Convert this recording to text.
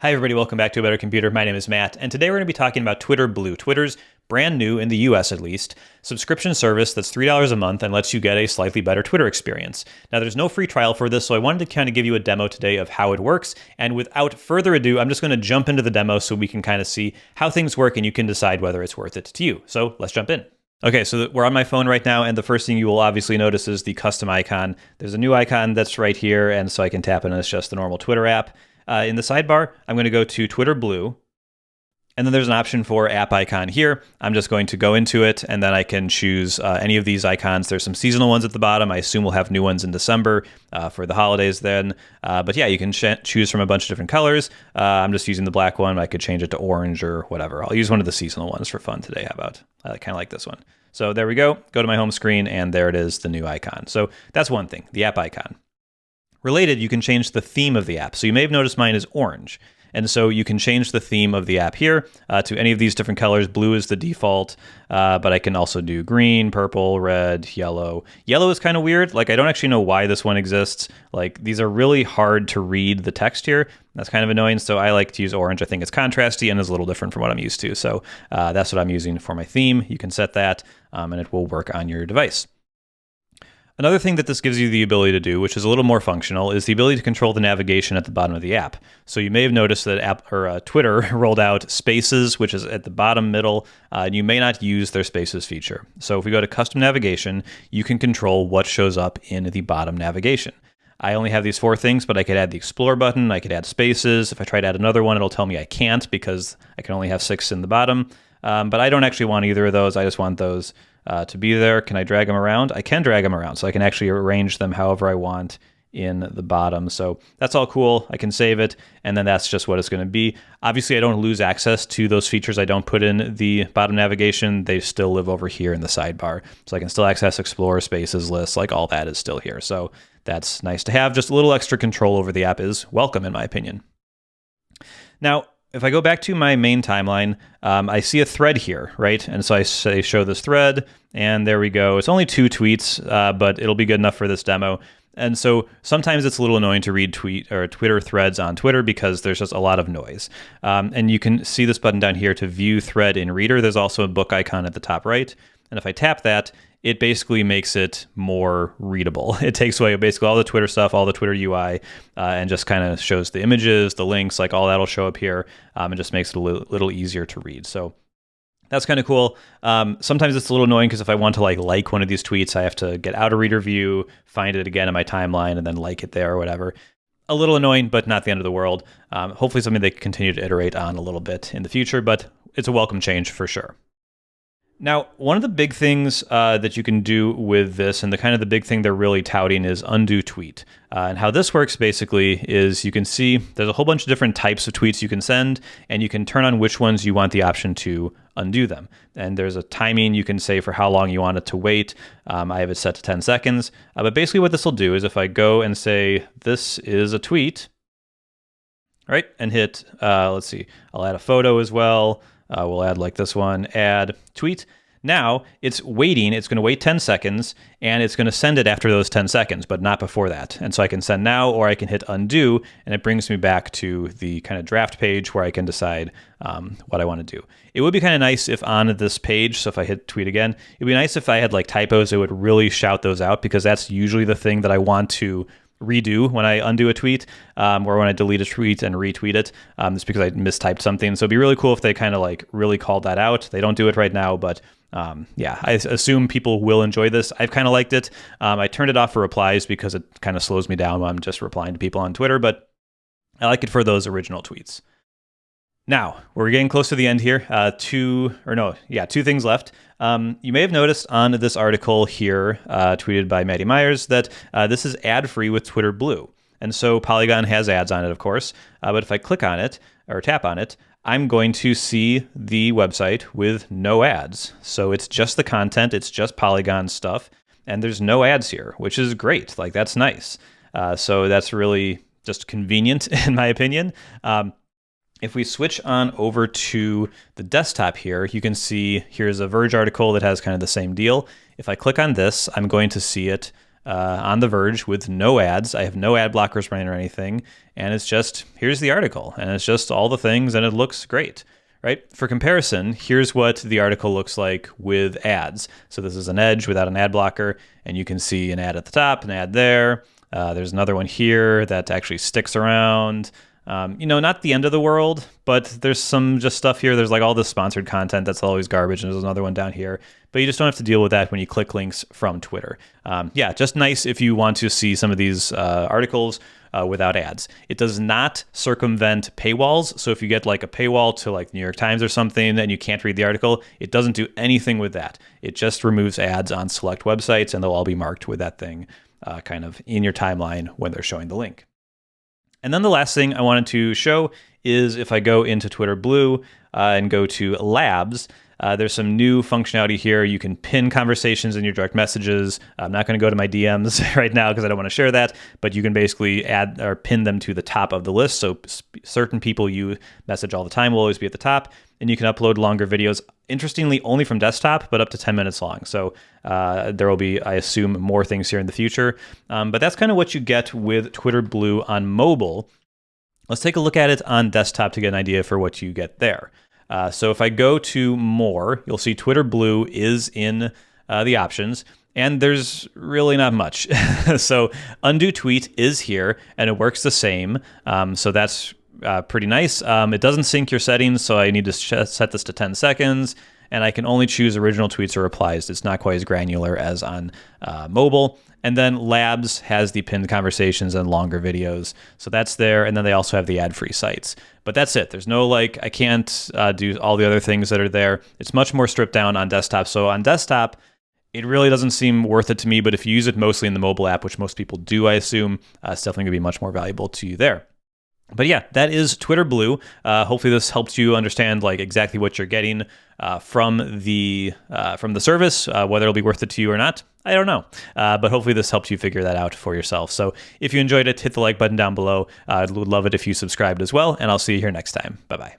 Hi everybody, welcome back to A Better Computer. My name is Matt, and today we're going to be talking about Twitter Blue. Twitter's brand new, in the US at least, subscription service that's $3 a month and lets you get a slightly better Twitter experience. Now there's no free trial for this, so I wanted to kind of give you a demo today of how it works, and without further ado, I'm just going to jump into the demo so we can kind of see how things work and you can decide whether it's worth it to you. So let's jump in. Okay, so we're on my phone right now, and the first thing you will obviously notice is the custom icon. There's a new icon that's right here, and so I can tap it, and it's just the normal Twitter app. In the sidebar, I'm going to go to Twitter Blue, and then there's an option for app icon here. I'm just going to go into it, and then I can choose any of these icons. There's some seasonal ones at the bottom. I assume we'll have new ones in December for the holidays then. But yeah, you can choose from a bunch of different colors. I'm just using the black one. I could change it to orange or whatever. I'll use one of the seasonal ones for fun today. How about? I kind of like this one. So there we go. Go to my home screen, and there it is, the new icon. So that's one thing, the app icon. Related, you can change the theme of the app. So you may have noticed mine is orange. And so you can change the theme of the app here to any of these different colors. Blue is the default, but I can also do green, purple, red, yellow. Yellow is kind of weird. Like, I don't actually know why this one exists. Like, these are really hard to read the text here. That's kind of annoying. So I like to use orange. I think it's contrasty and is a little different from what I'm used to. So that's what I'm using for my theme. You can set that and it will work on your device. Another thing that this gives you the ability to do, which is a little more functional, is the ability to control the navigation at the bottom of the app. So you may have noticed that Twitter rolled out Spaces, which is at the bottom middle, and you may not use their Spaces feature. So if we go to custom navigation, you can control what shows up in the bottom navigation. I only have these four things, but I could add the Explore button, I could add Spaces. If I try to add another one, it'll tell me I can't because I can only have 6 in the bottom. But I don't actually want either of those. I just want those to be there. Can I drag them around? I can drag them around, so I can actually arrange them however I want in the bottom. So that's all cool. I can save it, and then that's just what it's going to be. Obviously, I don't lose access to those features I don't put in the bottom navigation. They still live over here in the sidebar. So I can still access Explore, Spaces, Lists, like all that is still here. So that's nice to have. Just a little extra control over the app is welcome, in my opinion. Now, if I go back to my main timeline, I see a thread here, right? And so I say show this thread, and there we go. It's only 2 tweets, but it'll be good enough for this demo. And so sometimes it's a little annoying to read Twitter threads on Twitter because there's just a lot of noise. And you can see this button down here to view thread in Reader. There's also a book icon at the top right. And if I tap that, it basically makes it more readable. It takes away basically all the Twitter stuff, all the Twitter UI, and just kind of shows the images, the links, like all that'll show up here, and just makes it a little easier to read. So that's kind of cool. Sometimes it's a little annoying because if I want to like one of these tweets, I have to get out of Reader View, find it again in my timeline, and then like it there or whatever. A little annoying, but not the end of the world. Hopefully something they can continue to iterate on a little bit in the future, but it's a welcome change for sure. Now, one of the big things that you can do with this, and the big thing they're really touting, is undo tweet. And how this works basically is you can see there's a whole bunch of different types of tweets you can send, and you can turn on which ones you want the option to undo them. And there's a timing you can say for how long you want it to wait. I have it set to 10 seconds. But basically what this will do is if I go and say this is a tweet, right, and hit, let's see, I'll add a photo as well. We'll add like this one, add tweet. Now it's waiting. It's going to wait 10 seconds, and it's going to send it after those 10 seconds, but not before that. And so I can send now, or I can hit undo, and it brings me back to the kind of draft page where I can decide what I want to do. It would be kind of nice if on this page, so if I hit tweet again, it'd be nice if I had like typos, it would really shout those out, because that's usually the thing that I want to redo when I undo a tweet, or when I delete a tweet and retweet it. It's because I mistyped something. So it'd be really cool if they kind of like really called that out. They don't do it right now, but yeah, I assume people will enjoy this. I've kind of liked it. I turned it off for replies because it kind of slows me down when I'm just replying to people on Twitter, but I like it for those original tweets. Now, we're getting close to the end here. 2 things left. You may have noticed on this article here, tweeted by Maddie Myers, that this is ad-free with Twitter Blue. And so Polygon has ads on it, of course. But if I click on it, or tap on it, I'm going to see the website with no ads. So it's just the content, it's just Polygon stuff, and there's no ads here, which is great. Like, that's nice. So that's really just convenient, in my opinion. If we switch on over to the desktop here, you can see here's a Verge article that has kind of the same deal. If I click on this, I'm going to see it on The Verge with no ads. I have no ad blockers running or anything. And it's just, here's the article. And it's just all the things, and it looks great. Right? For comparison, here's what the article looks like with ads. So this is an Edge without an ad blocker, and you can see an ad at the top, an ad there. There's another one here that actually sticks around. Not the end of the world, but there's some just stuff here. There's like all this sponsored content that's always garbage, and there's another one down here. But you just don't have to deal with that when you click links from Twitter. Just nice if you want to see some of these articles without ads. It does not circumvent paywalls. So if you get like a paywall to like New York Times or something and you can't read the article, it doesn't do anything with that. It just removes ads on select websites, and they'll all be marked with that thing kind of in your timeline when they're showing the link. And then the last thing I wanted to show is if I go into Twitter Blue and go to Labs, there's some new functionality here. You can pin conversations in your direct messages. I'm not going to go to my DMs right now because I don't want to share that, but you can basically add or pin them to the top of the list. So certain people you message all the time will always be at the top, and you can upload longer videos, interestingly, only from desktop, but up to 10 minutes long. So there will be, I assume, more things here in the future. But that's kind of what you get with Twitter Blue on mobile. Let's take a look at it on desktop to get an idea for what you get there. So if I go to more, you'll see Twitter Blue is in the options, and there's really not much. So undo tweet is here, and it works the same. So that's pretty nice. It doesn't sync your settings, so I need to set this to 10 seconds, and I can only choose original tweets or replies. It's not quite as granular as on mobile. And then Labs has the pinned conversations and longer videos. So that's there. And then they also have the ad-free sites. But that's it. There's no I can't do all the other things that are there. It's much more stripped down on desktop. So on desktop, it really doesn't seem worth it to me. But if you use it mostly in the mobile app, which most people do, I assume, it's definitely going to be much more valuable to you there. But yeah, that is Twitter Blue. Hopefully this helps you understand exactly what you're getting from the service. Whether it'll be worth it to you or not, I don't know. But hopefully this helps you figure that out for yourself. So if you enjoyed it, hit the like button down below. I would love it if you subscribed as well, and I'll see you here next time. Bye-bye.